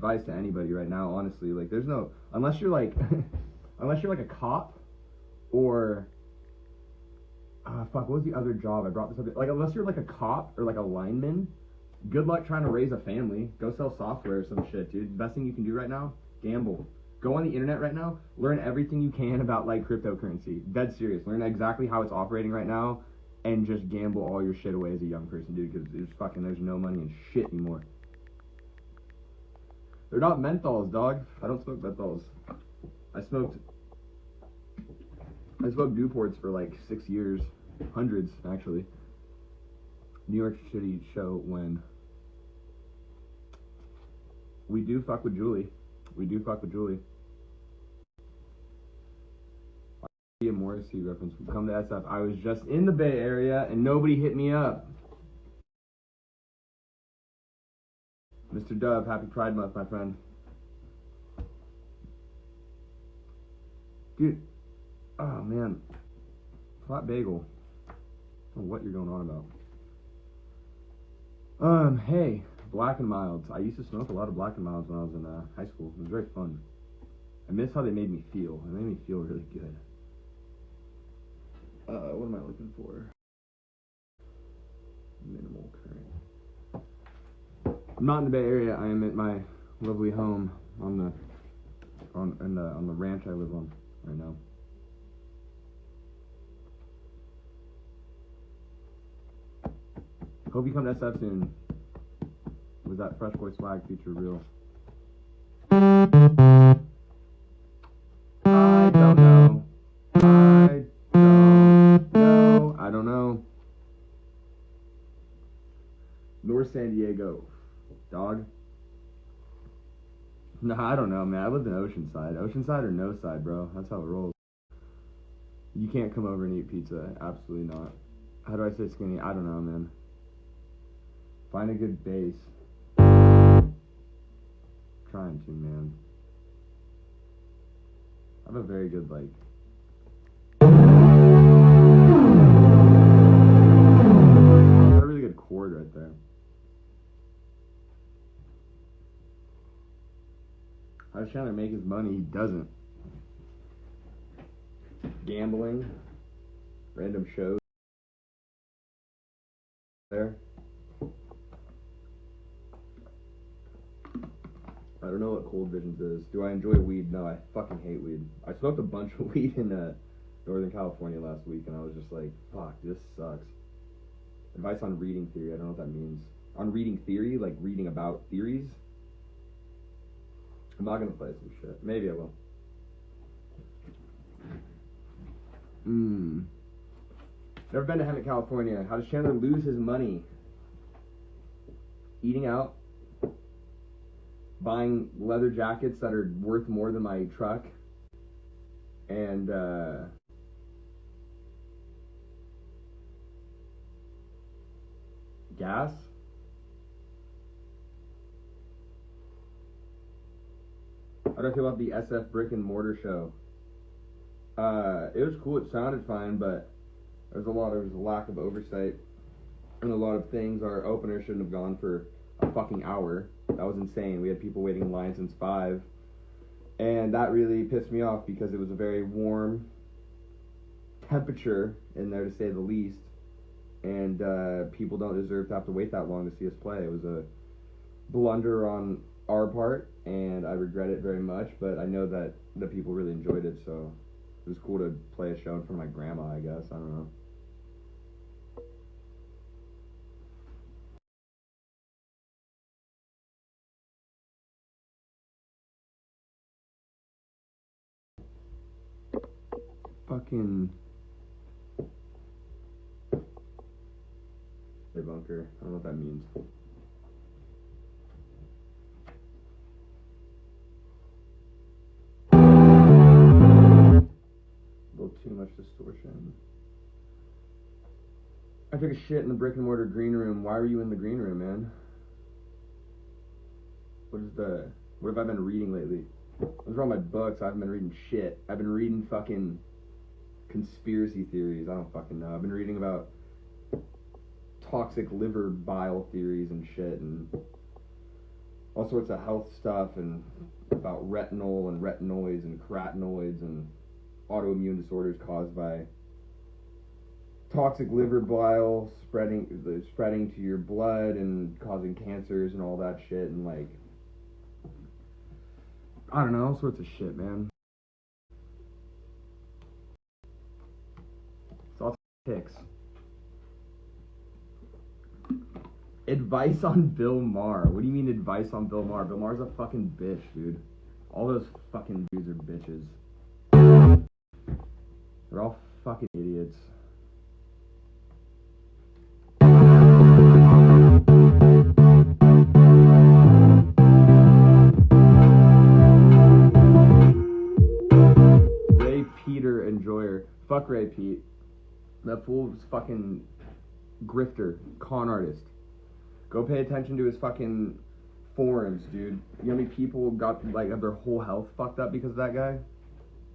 advice to anybody right now, honestly. Like, there's no, unless you're like, unless you're like a cop, or, what was the other job? I brought this up. Like, unless you're like a cop or like a lineman, good luck trying to raise a family. Go sell software or some shit, dude. The best thing you can do right now, gamble. Go on the internet right now, learn everything you can about like cryptocurrency. Dead serious. Learn exactly how it's operating right now, and just gamble all your shit away as a young person, dude, because there's no money in shit anymore. They're not menthols, dog. I don't smoke menthols. I smoked Newports for like 6 years. Hundreds, actually. New York City show when we do fuck with Julie. A Morrissey reference. We come to SF. I was just in the Bay Area and nobody hit me up. Mr. Dove, happy Pride Month, my friend. Dude, oh man. Flat bagel. I don't know what you're going on about. Hey, Black and Milds. I used to smoke a lot of Black and Milds when I was in high school. It was very fun. I miss how they made me feel. They made me feel really good. What am I looking for? Minimal current. I'm not in the Bay Area. I am at my lovely home on the ranch I live on right now. Hope you come to SF soon. Was that Fresh Boy Swag feature real? I don't know. I don't know. North San Diego. Dog? Nah, I don't know, man. I lived in Oceanside. Oceanside or no side, bro. That's how it rolls. You can't come over and eat pizza. Absolutely not. How do I say skinny? I don't know, man. Find a good base. Trying to, man. I have a very good, like... a really good chord right there. How does Chandler make his money? He doesn't. Gambling. Random shows. There. I don't know what Cold Visions is. Do I enjoy weed? No, I fucking hate weed. I smoked a bunch of weed in Northern California last week, and I was just like, fuck, this sucks. Advice on reading theory. I don't know what that means. On reading theory, like reading about theories. I'm not gonna play some shit. Maybe I will. Never been to Hemet, California. How does Chandler lose his money? Eating out. Buying leather jackets that are worth more than my truck. And, gas. How do I feel about the SF Brick and Mortar show? It was cool. It sounded fine, but there was a lack of oversight, and a lot of things. Our opener shouldn't have gone for a fucking hour. That was insane. We had people waiting in line since 5, and that really pissed me off because it was a very warm temperature in there, to say the least, and people don't deserve to have to wait that long to see us play. It was a blunder on our part, and I regret it very much, but I know that the people really enjoyed it, so it was cool to play a show in front of my grandma, I guess. I don't know. Fucking... Hey, bunker. I don't know what that means. A little too much distortion. I took a shit in the brick and mortar green room. Why were you in the green room, man? What have I been reading lately? Those are all my books. I haven't been reading shit. I've been reading fucking conspiracy theories. I don't fucking know. I've been reading about toxic liver bile theories and shit, and all sorts of health stuff and about retinol and retinoids and carotenoids and autoimmune disorders caused by toxic liver bile spreading to your blood and causing cancers and all that shit, and like, I don't know, all sorts of shit, man. It's all ticks. Advice on Bill Maher. What do you mean advice on Bill Maher? Bill Maher's a fucking bitch, dude. All those fucking dudes are bitches. They're all fucking idiots. Ray Peter Enjoyer. Fuck Ray Pete. That fool's fucking grifter, con artist. Go pay attention to his fucking forums, dude. You know how many people got, like, have their whole health fucked up because of that guy?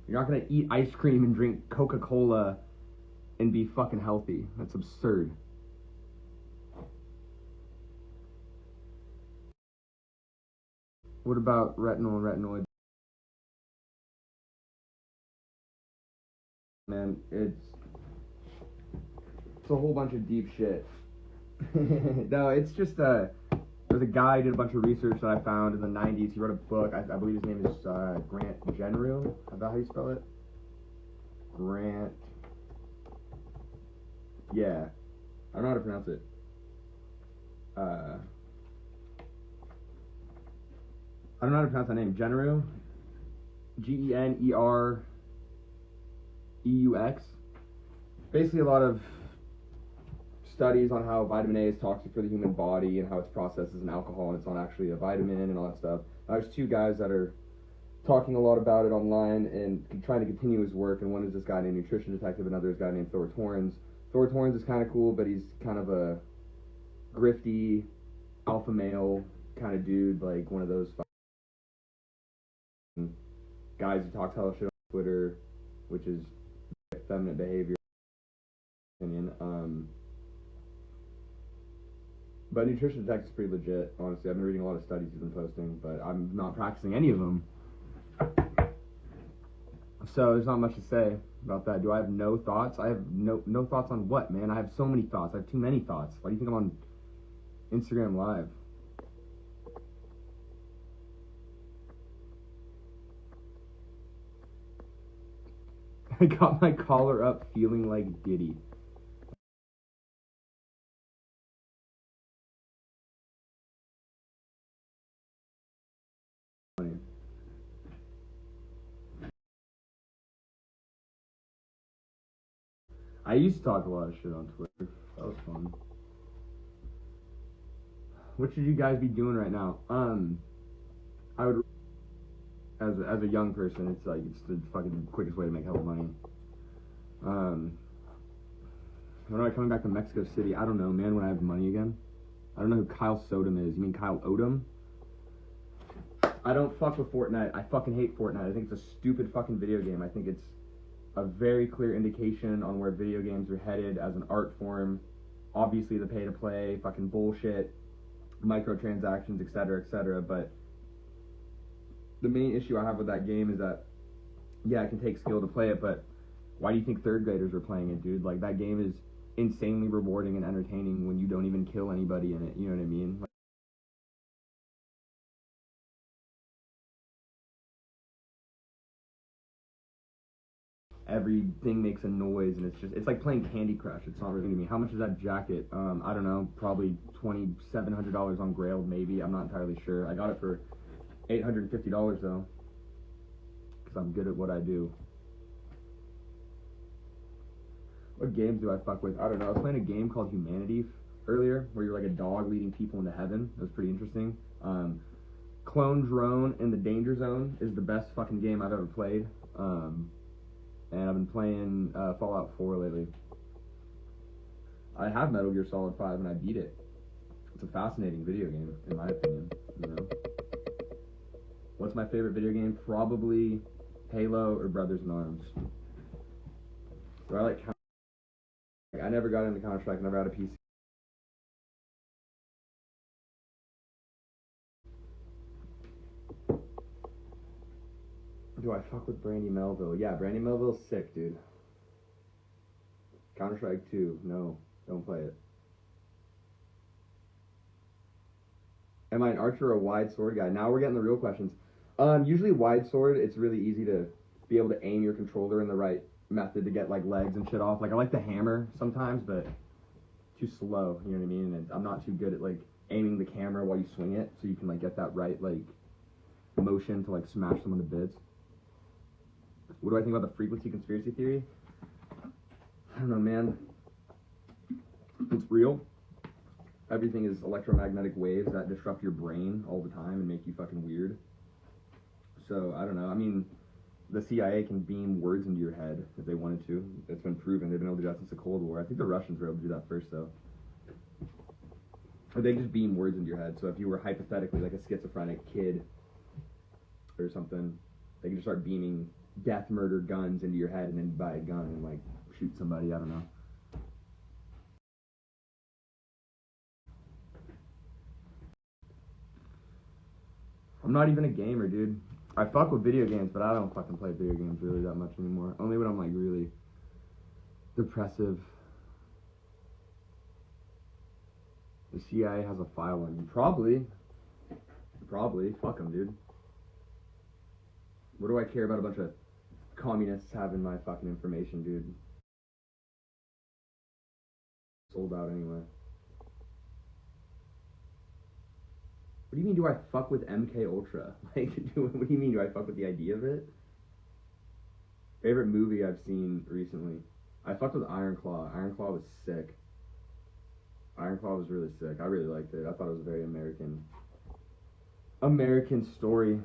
You're not gonna eat ice cream and drink Coca-Cola and be fucking healthy. That's absurd. What about retinol and retinoids? Man, it's a whole bunch of deep shit. No, it's just there's a guy who did a bunch of research that I found in the 90s. He wrote a book. I believe his name is Grant Genru. Is that how you spell it? Grant. Yeah. I don't know how to pronounce it. I don't know how to pronounce that name. Genru. Genereeux. Basically a lot of studies on how vitamin A is toxic for the human body and how it's processed as an alcohol and it's not actually a vitamin and all that stuff. There's two guys that are talking a lot about it online and trying to continue his work, and one is this guy named Nutrition Detective, another is a guy named Thor Torrens. Thor Torrens is kind of cool, but he's kind of a grifty alpha male kind of dude, like one of those guys who talks hella shit on Twitter, which is feminine behavior opinion. But Nutrition Detective is pretty legit, honestly. I've been reading a lot of studies he's been posting, but I'm not practicing any of them. So there's not much to say about that. Do I have no thoughts? I have no thoughts on what, man? I have so many thoughts. I have too many thoughts. Why do you think I'm on Instagram Live? I got my collar up feeling like Diddy. I used to talk a lot of shit on Twitter. That was fun. What should you guys be doing right now? I would, as a young person, it's like it's the fucking quickest way to make hella money. When am I coming back to Mexico City? I don't know, man. When I have money again, I don't know who Kyle Sodom is. You mean Kyle Odom? I don't fuck with Fortnite. I fucking hate Fortnite. I think it's a stupid fucking video game. I think it's a very clear indication on where video games are headed as an art form. Obviously, the pay-to-play, fucking bullshit, microtransactions, etc., but the main issue I have with that game is that, yeah, it can take skill to play it, but why do you think third graders are playing it, dude? Like, that game is insanely rewarding and entertaining when you don't even kill anybody in it, you know what I mean? Everything makes a noise, and it's like playing Candy Crush. It's not really to me. How much is that jacket? I don't know, probably $2,700 on Grailed, maybe. I'm not entirely sure. I got it for $850 though, because I'm good at what I do. What games do I fuck with? I don't know. I was playing a game called Humanity earlier, where you're like a dog leading people into heaven. It was pretty interesting. Clone Drone in the Danger Zone is the best fucking game I've ever played. And I've been playing Fallout 4 lately. I have Metal Gear Solid 5 and I beat it. It's a fascinating video game, in my opinion, you know. What's my favorite video game? Probably Halo or Brothers in Arms. So I like I never got into Counter-Strike, never had a PC. Do I fuck with Brandy Melville? Yeah, Brandy Melville's sick, dude. Counter-Strike 2. No, don't play it. Am I an archer or a wide sword guy? Now we're getting the real questions. Usually wide sword, it's really easy to be able to aim your controller in the right method to get like legs and shit off. Like I like the hammer sometimes, but too slow, you know what I mean? And I'm not too good at like aiming the camera while you swing it, so you can like get that right like motion to like smash someone to bits. What do I think about the frequency conspiracy theory? I don't know, man. It's real. Everything is electromagnetic waves that disrupt your brain all the time and make you fucking weird. So, I don't know. I mean, the CIA can beam words into your head if they wanted to. It's been proven. They've been able to do that since the Cold War. I think the Russians were able to do that first, though. Or they just beam words into your head. So if you were hypothetically like a schizophrenic kid or something, they can just start beaming death, murder, guns into your head and then buy a gun and like shoot somebody. I don't know. I'm not even a gamer, dude. I fuck with video games, but I don't fucking play video games really that much anymore. Only when I'm like really depressive. The CIA has a file on you. Probably. Fuck them, dude. What do I care about a bunch of communists having my fucking information, dude? Sold out anyway. What do you mean, do I fuck with MK Ultra? Like, what do you mean, do I fuck with the idea of it? Favorite movie I've seen recently? I fucked with Iron Claw. Iron Claw was sick. Iron Claw was really sick. I really liked it. I thought it was a very American story.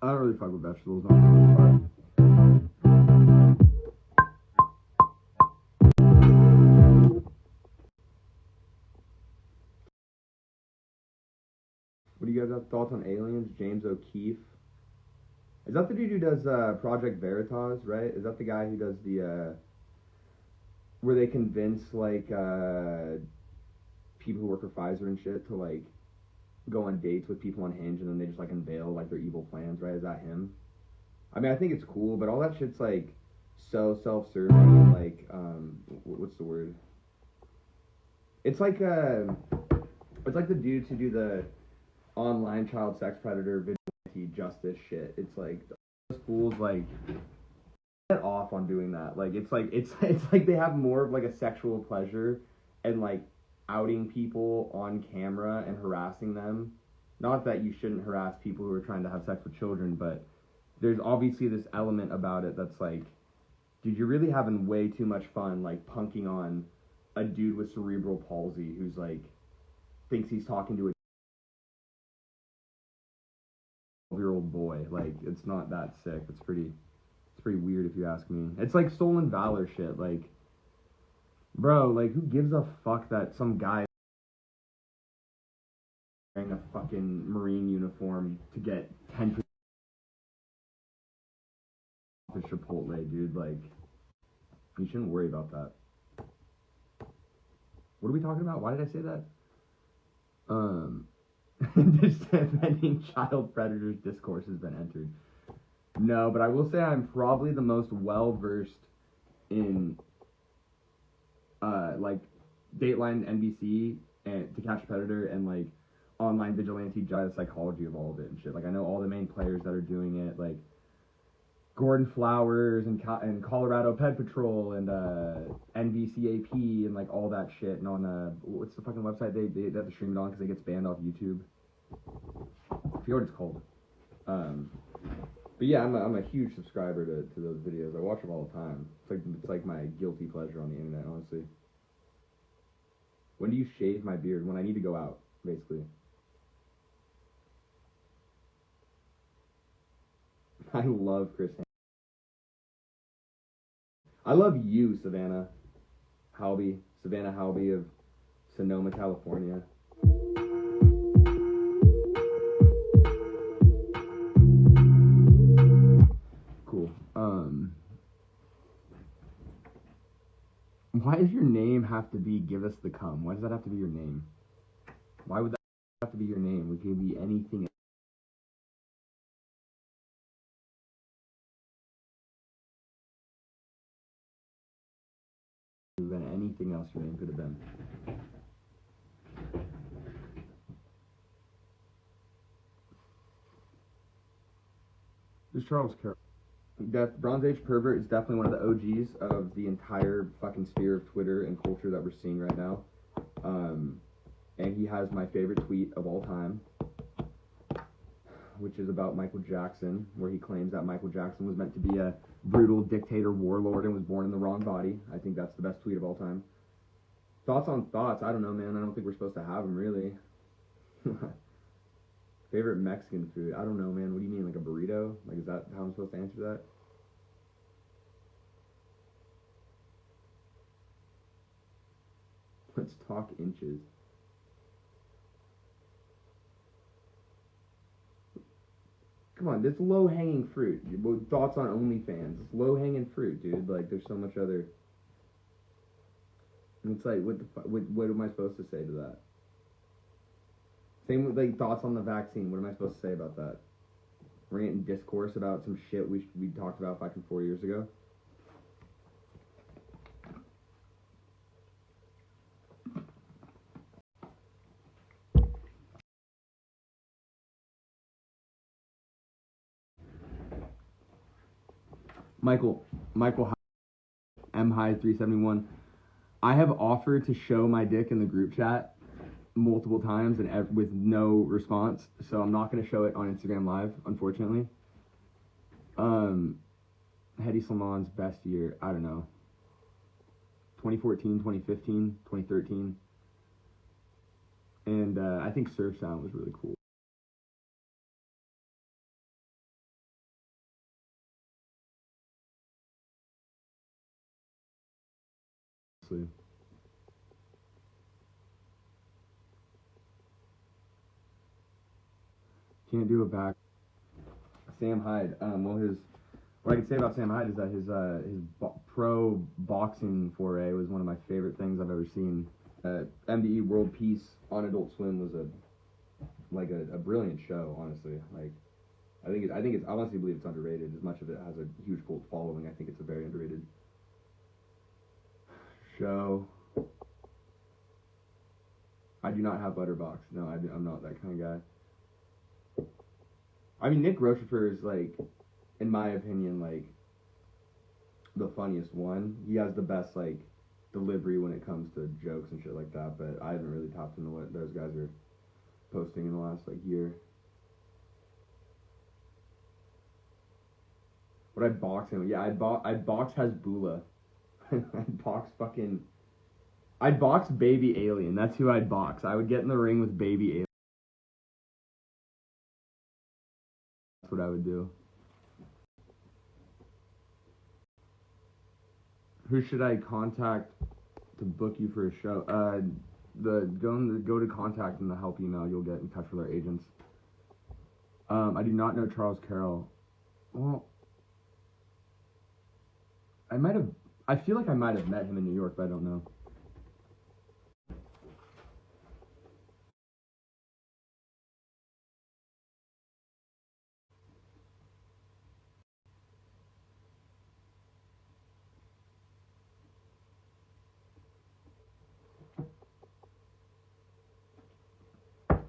I don't really fuck with vegetables on the most part. What do you guys have thoughts on aliens? James O'Keefe. Is that the dude who does Project Veritas, right? Is that the guy who does the where they convince like people who work for Pfizer and shit to like go on dates with people on Hinge and then they just like unveil like their evil plans, right? Is that him? I mean, I think it's cool, but all that shit's like so self-serving and like what's the word? It's like the dudes who do the online child sex predator vigilante justice shit. It's like those fools like get off on doing that. Like it's like they have more of like a sexual pleasure and like outing people on camera and harassing them. Not that you shouldn't harass people who are trying to have sex with children, but there's obviously this element about it that's like, dude, you're really having way too much fun like punking on a dude with cerebral palsy who's like thinks he's talking to a 12-year-old boy. Like, it's not that sick. It's pretty weird if you ask me. It's like stolen valor shit. Like, bro, like, who gives a fuck that some guy wearing a fucking Marine uniform to get 10% to Chipotle, dude? Like, you shouldn't worry about that. What are we talking about? Why did I say that? Defending child predators discourse has been entered. No, but I will say I'm probably the most well-versed in like Dateline NBC and To Catch a Predator and like online vigilante psychology of all of it and shit. Like I know all the main players that are doing it, like Gordon Flowers and Colorado Pet Patrol and NBCAP and like all that shit. And on what's the fucking website they have to stream it on because it gets banned off YouTube. I forget what it's called. But yeah, I'm a huge subscriber to those videos. I watch them all the time. It's like my guilty pleasure on the internet, honestly. When do you shave my beard? When I need to go out, basically. I love Chris Hansen. I love you, Savannah Halby of Sonoma, California. Cool. Why does your name have to be give us the cum? Why does that have to be your name? Why would that have to be your name? It could be anything. Than anything else your name could have been. Who's Charles Carroll? Bronze Age Pervert is definitely one of the OGs of the entire fucking sphere of Twitter and culture that we're seeing right now. And he has my favorite tweet of all time, which is about Michael Jackson, where he claims that Michael Jackson was meant to be a brutal dictator warlord and was born in the wrong body. I think that's the best tweet of all time. Thoughts on thoughts? I don't know, man. I don't think we're supposed to have them, really. Favorite Mexican food? I don't know, man. What do you mean, like a burrito? Like, is that how I'm supposed to answer that? Let's talk inches. Come on, this low-hanging fruit. Thoughts on OnlyFans? It's low-hanging fruit, dude. Like, there's so much other... It's like, what am I supposed to say to that? Same with, like, thoughts on the vaccine. What am I supposed to say about that? Rant and discourse about some shit we talked about fucking 4 years ago? Michael M High 371. I have offered to show my dick in the group chat multiple times and with no response, so I'm not going to show it on Instagram Live, unfortunately. Hedy Slimán's best year, I don't know. 2014, 2015, 2013. And I think Surf Sound was really cool. Can't do it back. Sam Hyde. What I can say about Sam Hyde is that his pro boxing foray was one of my favorite things I've ever seen. MDE World Peace on Adult Swim was a brilliant show. Honestly, like I honestly believe it's underrated. As much of it has a huge cult following, I think it's a very underrated show. I do not have Butterbox. No, I'm not that kind of guy. I mean, Nick Rochefort is, like, in my opinion, like, the funniest one. He has the best, like, delivery when it comes to jokes and shit like that, but I haven't really tapped into what those guys are posting in the last, like, year. Would I box him? Yeah, I'd box Hasbulla. I'd box Baby Alien. That's who I'd box. I would get in the ring with Baby Alien. That's what I would do. Who should I contact to book you for a show? Go to contact in the Hellp email. You'll get in touch with our agents. I do not know Charles Carroll. Well, I feel like I might have met him in New York, but I don't know.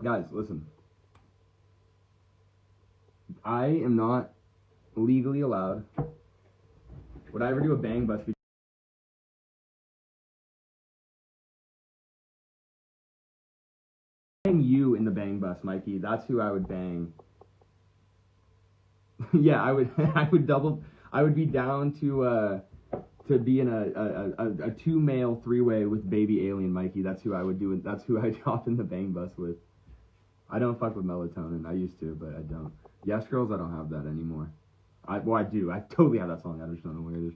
Guys, listen. I am not legally allowed. Would I ever do a bang bus? Bang you in the bang bus, Mikey. That's who I would bang. Yeah, I would. I would be down to be in a two male three-way with Baby Alien, Mikey. That's who I would do. That's who I'd hop in the bang bus with. I don't fuck with melatonin. I used to, but I don't. Yes, girls, I don't have that anymore. I do. I totally have that song. I just don't know where it is.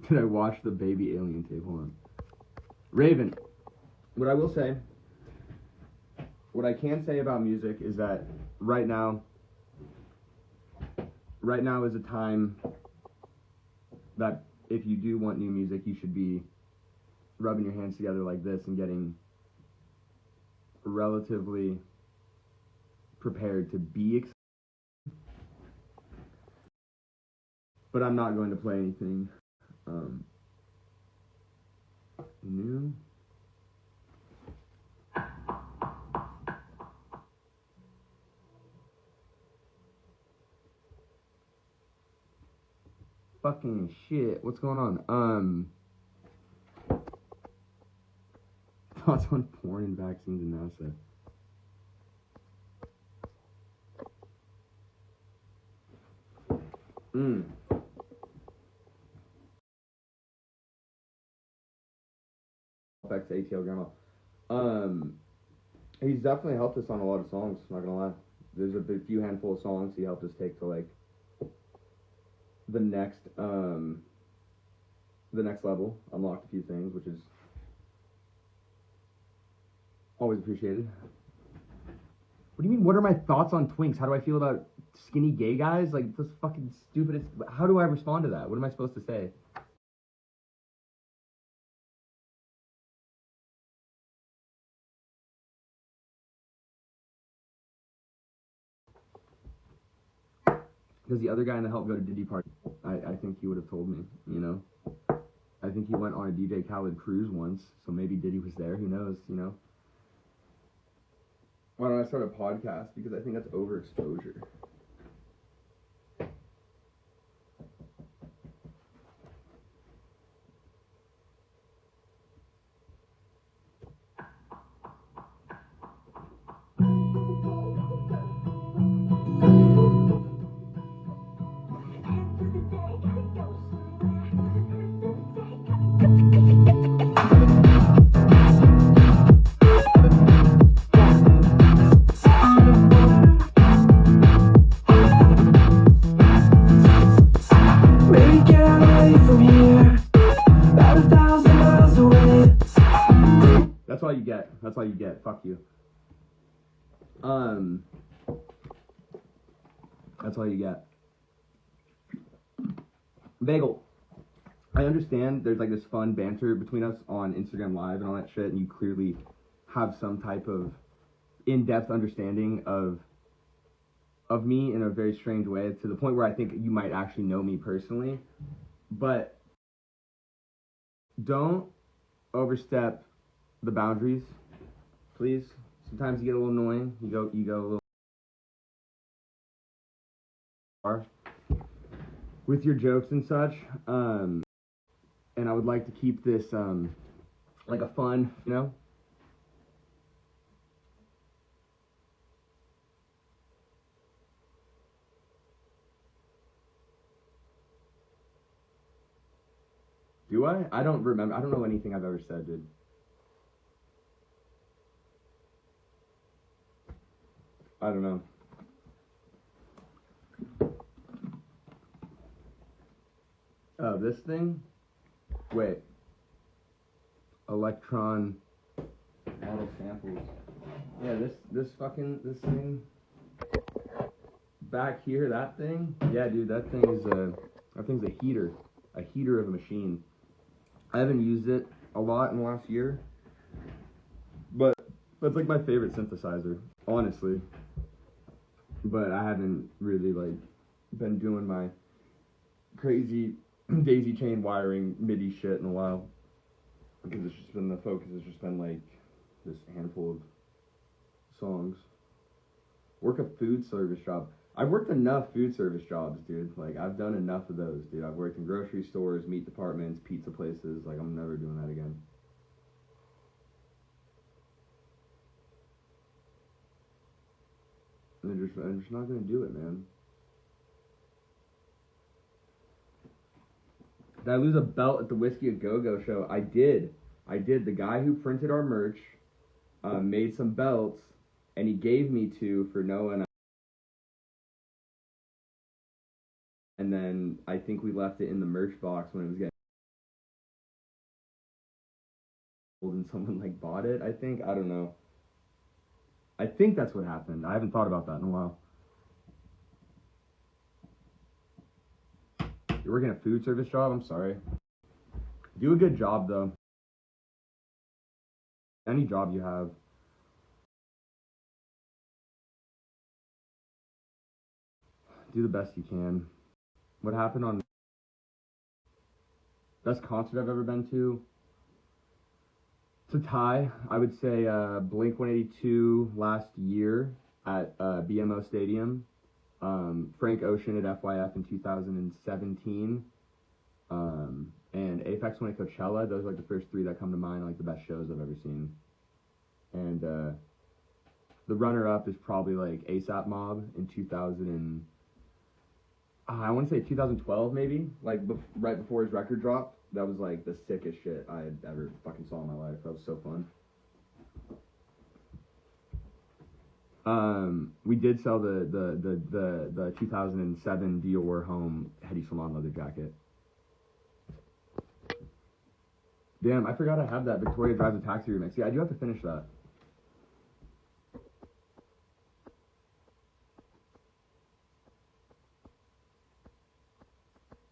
Did I watch the Baby Alien tape? Hold on. Raven, what I will say, what I can say about music is that right now is a time that if you do want new music, you should be rubbing your hands together like this and getting relatively prepared to be excited. But I'm not going to play anything new. Fucking shit, what's going on? Thoughts on porn and vaccines in NASA. Back to ATL Grandma. He's definitely helped us on a lot of songs, not gonna lie. There's a few handful of songs he helped us take to like the next level. Unlocked a few things, which is always appreciated. What do you mean, what are my thoughts on twinks? How do I feel about skinny gay guys? Like, this fucking stupidest. How do I respond to that? What am I supposed to say? Because the other guy in the Help go to Diddy party, I think he would have told me, you know? I think he went on a DJ Khaled cruise once, so maybe Diddy was there, who knows, you know? Why don't I start a podcast? Because I think that's overexposure. That's all you get. Fuck you. That's all you get. Bagel. I understand there's like this fun banter between us on Instagram Live and all that shit, and you clearly have some type of in-depth understanding of me in a very strange way, to the point where I think you might actually know me personally. But don't overstep the boundaries, please. Sometimes you get a little annoying. You go a little far with your jokes and such. And I would like to keep this like a fun, you know? Do I? I don't remember. I don't know anything I've ever said, dude. I don't know. Oh, this thing? Wait. Electron model samples. Yeah, this thing back here, that thing? Yeah, dude, that thing's a heater. A heater of a machine. I haven't used it a lot in the last year, but that's like my favorite synthesizer, honestly. But I haven't really like been doing my crazy daisy chain wiring MIDI shit in a while, because it's just been, the focus has just been like this handful of songs. Work a food service job. I've worked enough food service jobs, dude. Like, I've done enough of those, dude. I've worked in grocery stores, meat departments, pizza places. Like, I'm never doing that again. I'm just not gonna do it, man. Did I lose a belt at the Whiskey A Go-Go show? I did. The guy who printed our merch made some belts, and he gave me two for Noah and I. And then I think we left it in the merch box when it was getting old, and someone like bought it, I think. I don't know. I think that's what happened. I haven't thought about that in a while. You're working a food service job? I'm sorry. Do a good job, though. Any job you have. Do the best you can. What happened on... Best concert I've ever been to? To tie, I would say Blink-182 last year at BMO Stadium. Frank Ocean at FYF in 2017. And Aphex Twin at Coachella. Those are like the first three that come to mind, like the best shows I've ever seen. And the runner-up is probably like ASAP Mob in 2000 I want to say 2012 maybe, like right before his record dropped. That was like the sickest shit I had ever fucking saw in my life. That was so fun. We did sell the 2007 Dior Home Hedi Salon leather jacket. Damn, I forgot I have that Victoria Drives a Taxi remix. Yeah, I do have to finish that.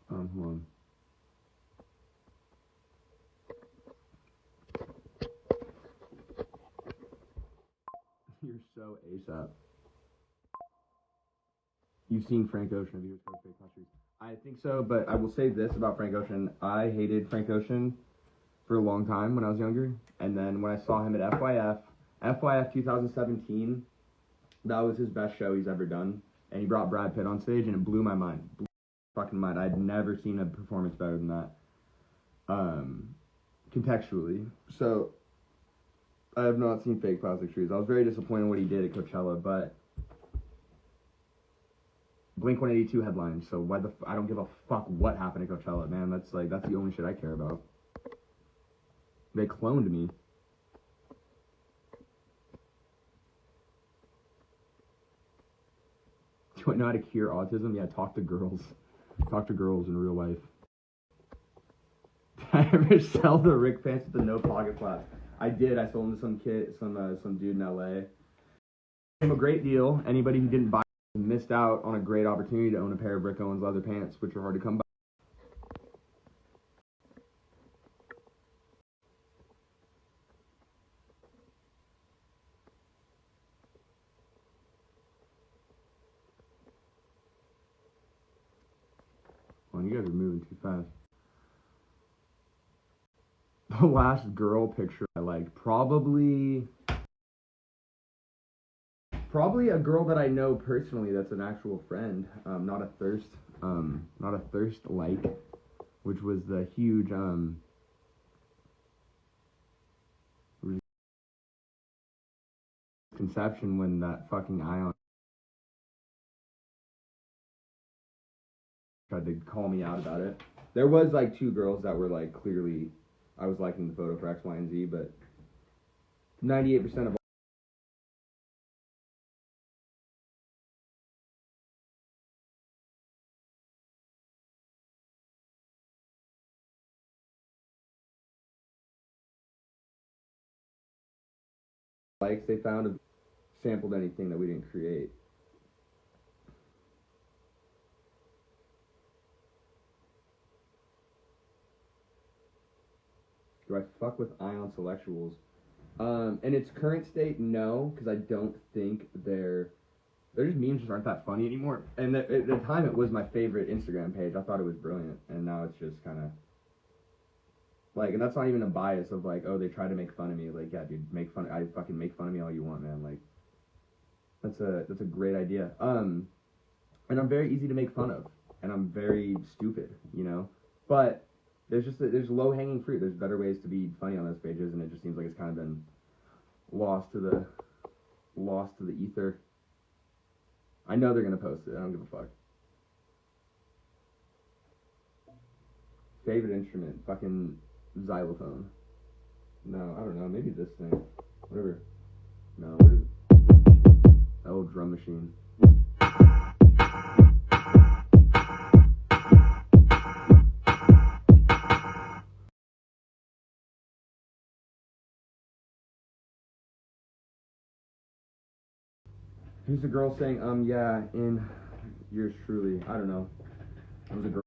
Hold on. You're so ASAP. You've seen Frank Ocean. Have you heard Fake Countries? I think so, but I will say this about Frank Ocean. I hated Frank Ocean for a long time when I was younger. And then when I saw him at FYF 2017, that was his best show he's ever done. And he brought Brad Pitt on stage, and it blew my mind. Blew my fucking mind. I'd never seen a performance better than that. Contextually. So, I have not seen Fake Plastic Trees. I was very disappointed in what he did at Coachella, but Blink-182 headlined, so I don't give a fuck what happened at Coachella, man. That's the only shit I care about. They cloned me. Do I know how to cure autism? Yeah, talk to girls. Talk to girls in real life. Did I ever sell the Rick pants with the no pocket flap? I did. I sold them to some dude in LA. It was a great deal. Anybody who didn't buy it missed out on a great opportunity to own a pair of Rick Owens leather pants, which are hard to come by. Well, you guys are moving too fast. The last girl picture I liked, probably a girl that I know personally that's an actual friend, not a thirst like, which was the huge conception when that fucking Ion tried to call me out about it. There was like two girls that were like clearly I was liking the photo for X, Y, and Z, but 98% of likes they found have sampled anything that we didn't create. Do I fuck with Ion Selectuals? In its current state, no, because I don't think they're just memes just aren't that funny anymore. And at the time, it was my favorite Instagram page. I thought it was brilliant, and now it's just kind of like, and that's not even a bias of like, oh, they try to make fun of me. Like, yeah, dude, I fucking make fun of me all you want, man. Like, that's a great idea. And I'm very easy to make fun of, and I'm very stupid, you know. But there's low hanging fruit. There's better ways to be funny on those pages, and it just seems like it's kind of been lost to the ether. I know they're gonna post it. I don't give a fuck. Favorite instrument? Fucking xylophone. No, I don't know. Maybe this thing. Whatever. No, what is it? That old drum machine. Here's a girl saying, yeah, in yours truly. I don't know. It was a girl.